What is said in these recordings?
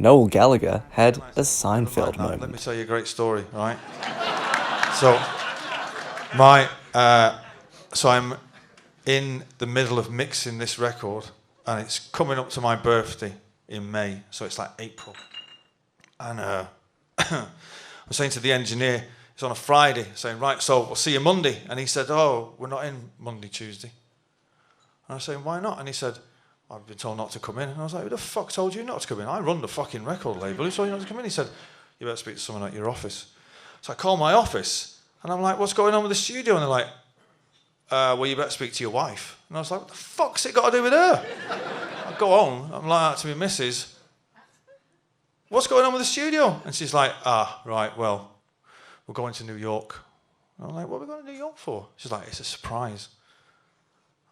Noel Gallagher had a Seinfeld Let me moment. tell you a great story, right? So, my, so I'm in the middle of mixing this record, and it's coming up to my birthday in May, so it's like April. And I was saying to the engineer, it's on a Friday, saying, right, so we'll see you Monday. And he said, oh, we're not in Monday, Tuesday. And I was saying, why not? And he said, I've been told not to come in. And I was like, who the fuck told you not to come in? I run the fucking record label. Who told you not to come in? He said, you better speak to someone at your office. So I call my office, and I'm like, what's going on with the studio? And they're like, well, you better speak to your wife. And I was like, what the fuck's it got to do with her? I go home, I'm like that to my missus, what's going on with the studio? And she's like, right, well, we're going to New York. And I'm like, what are we going to New York for? She's like, it's a surprise.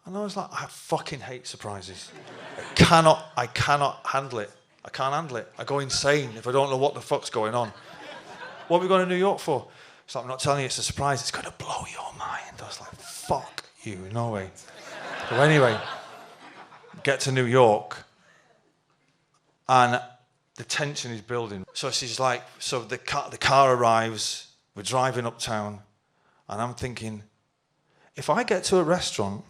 And I was like, I fucking hate surprises. I cannot handle it. I can't handle it. I go insane if I don't know what the fuck's going on. What are we going to New York for? She's like, I'm not telling you, it's a surprise. It's going to blow your mind. I was like, fuck you, no way. So anyway, get to New York, and the tension is building. So she's like, so the car arrives, we're driving uptown, and I'm thinking, if I get to a restaurant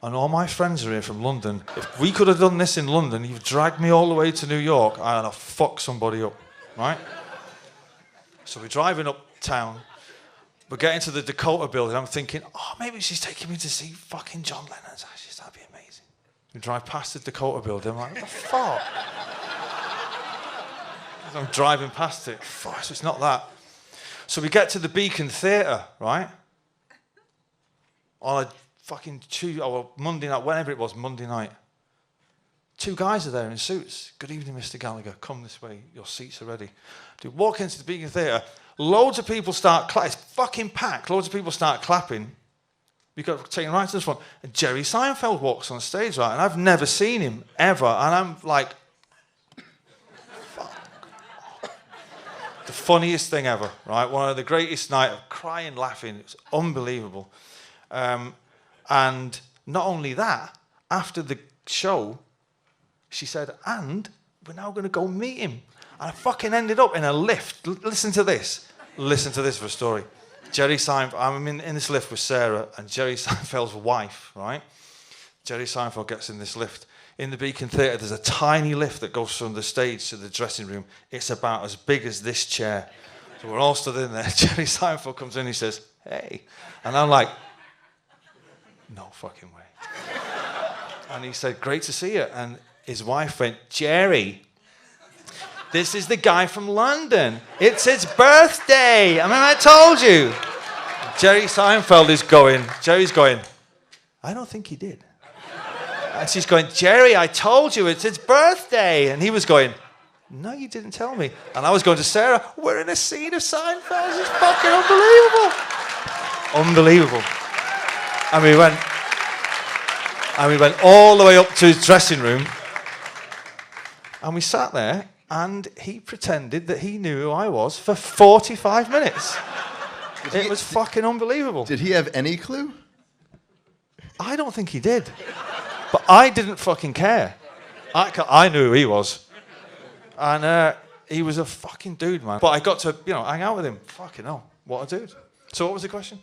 and all my friends are here from London, if we could have done this in London, you've dragged me all the way to New York, I'm gonna fuck somebody up, right? So we're driving uptown, we're getting to the Dakota building, I'm thinking, oh, maybe she's taking me to see fucking John Lennon's ashes, that'd be amazing. We drive past the Dakota building, I'm like, what the fuck? I'm driving past it, fuck, so it's not that. So we get to the Beacon Theatre, right? On a fucking Tuesday, or Monday night, whenever it was, Monday night. Two guys are there in suits. Good evening, Mr. Gallagher. Come this way. Your seats are ready. Dude, walk into the Beacon Theatre. Loads of people start clapping. It's fucking packed. Loads of people start clapping. We got taken right to the front. And Jerry Seinfeld walks on stage, right? And I've never seen him, ever. And I'm like, fuck. The funniest thing ever, right? One of the greatest nights of crying, laughing. It was unbelievable. And not only that, after the show, she said, and we're now going to go meet him. And I fucking ended up in a lift. Listen to this. Listen to this for a story. Jerry Seinfeld, I'm in this lift with Sarah and Jerry Seinfeld's wife, right? Jerry Seinfeld gets in this lift. In the Beacon Theatre, there's a tiny lift that goes from the stage to the dressing room. It's about as big as this chair. So we're all stood in there. Jerry Seinfeld comes in, he says, hey. And I'm like, no fucking way. And he said, great to see you. And his wife went, Jerry, this is the guy from London. It's his birthday. I mean, I told you. Jerry Seinfeld is going, Jerry's going, I don't think he did. And she's going, Jerry, I told you, it's his birthday. And he was going, no, you didn't tell me. And I was going to Sarah, we're in a scene of Seinfeld. It's fucking unbelievable. Unbelievable. And we went all the way up to his dressing room, and we sat there, and he pretended that he knew who I was for 45 minutes. It was fucking unbelievable. Did he have any clue? I don't think he did. But I didn't fucking care. I knew who he was. And he was a fucking dude, man. But I got to, hang out with him. Fucking hell, what a dude. So what was the question?